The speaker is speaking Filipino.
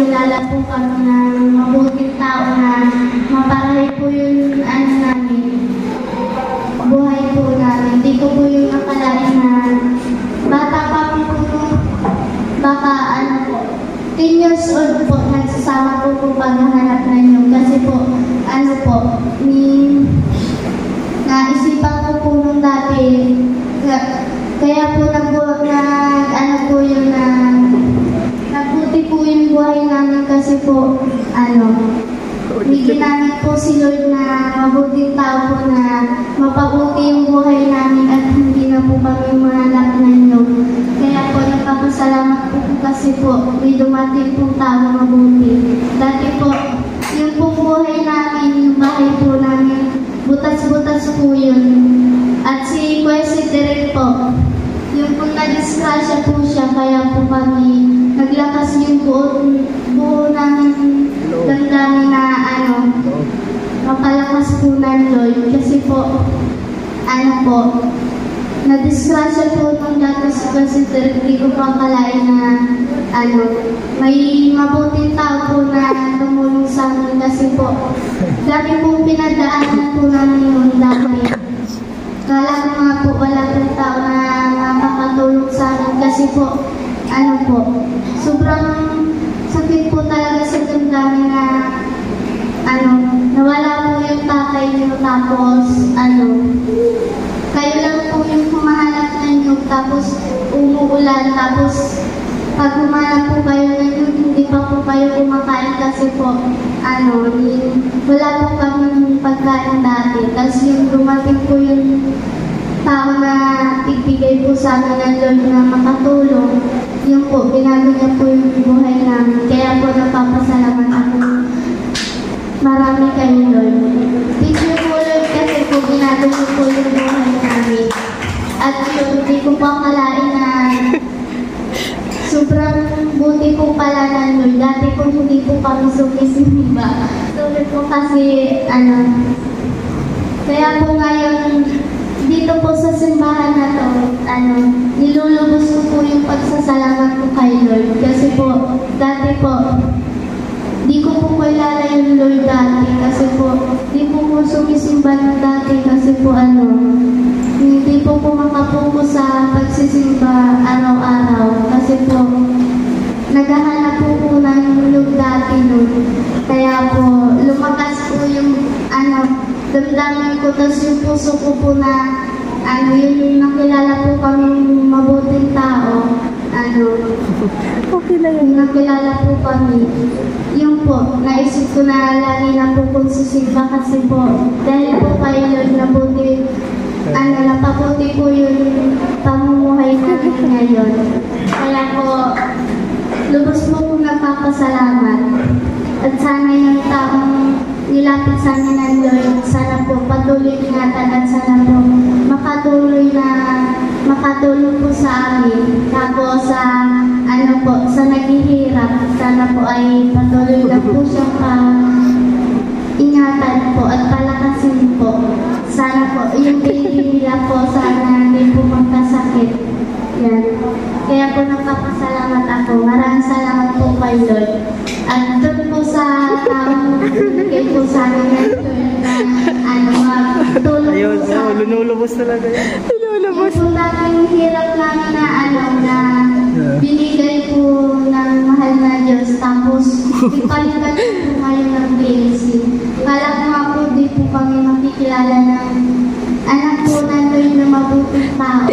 makilala po kami ng mabuting tao na maparahay po yung buhay po namin. Hindi ko po yung nakalain na bata pa po baka 10 years old po, nagsasama po paghahanap na inyo. Kasi po, naisipan ko po nung dati, kaya po nagbuti po yung buhay namin kasi po, may ginamit po si Lord na mabuting tao po na mapabuti yung buhay namin at hindi na po kami mahanap na inyo. Kaya po, nagpapasalamat po kasi po, may dumating pong tao mabuti. Dati po, yung pong buhay namin, yung bahay po namin, butas-butas po yun. At si Kwesi Direk po, yung pong na-disgrasya po siya, kaya po kami naglakas yung buo namin damdamin na mapalakas po ng Lord. Kasi po, na-disgrasya po nung dati si Kwesi Direk, hindi ko pa akalain na may mabuting tao po na tumulong sa amin kasi po, dami pong pinadaanan po namin yung dami. Kala ko nga po wala pong tao na makakatulong sa amin kasi po, sobrang sakit po talaga sa damdamin na nawala po yung tatay niyo tapos kayo lang po yung humahanap na inyo tapos umuulan tapos pag humanap po kayo na yun, hindi pa po kayo kumakain kasi po, wala po kami pagkain dati. Tapos yung dumating po yung tao na ibigay po sa amin ng Lord na makatulong, yun po, binago niya po yung buhay namin. Kaya po napapasalamat ako. Marami kayo, Lord. Thank you po, Lord, kasi po binago niyo po yung buhay namin. At yun, hindi ko pa akalain na sobrang buti po pala ng Lord. Dati po hindi po kami sumisimba. Tulad po kasi, kaya po ngayon, dito po sa simbahan na to, nilulubos ko po yung pagsasalamat ko kay Lord. Kasi po, dati po, di ko po kilala yung Lord dati. Kasi po, di po po sumisimba ng dati. Kasi po, hindi po makapokus sa pagsisimba araw-araw. Kasi po, naghahanap po ng Lord dati nun. Kaya po, lumakas po yung damdamin ko. Tapos yung puso ko po na yun nakilala po kami mabuting tao. Nakilala po kami. Yung po, naisip ko na lagi na po kung sisimba kasi po, dahil po kayo Lord nabuti, napabuti po yung pamumuhay namin ngayon. Kaya po, lubos po kong napapasalamat. At sana yung taong nilapit sa amin ng Lord, sana po patuloy ingatan at sana po makatulong po sa amin. Tapos sa naghihirap, sana po ay patuloy na po siyang ingatan po at palakasin po. Sana po yung baby nila po, sana hindi po magkasakit. Yan. Kaya po nagpapasalamat ako. Maraming salamat po kay Lord. At doon po sa bigay po sa amin na tulong ayun, po sa lunulubos talaga yan. Lunulubos. Yung po dating hirap namin na binigay po ng mahal na Diyos. Tapos ipalitan po ngayon ng blessing. Kala ko nga po di po kami makikilala ng anak po na Lord na mabuting tao.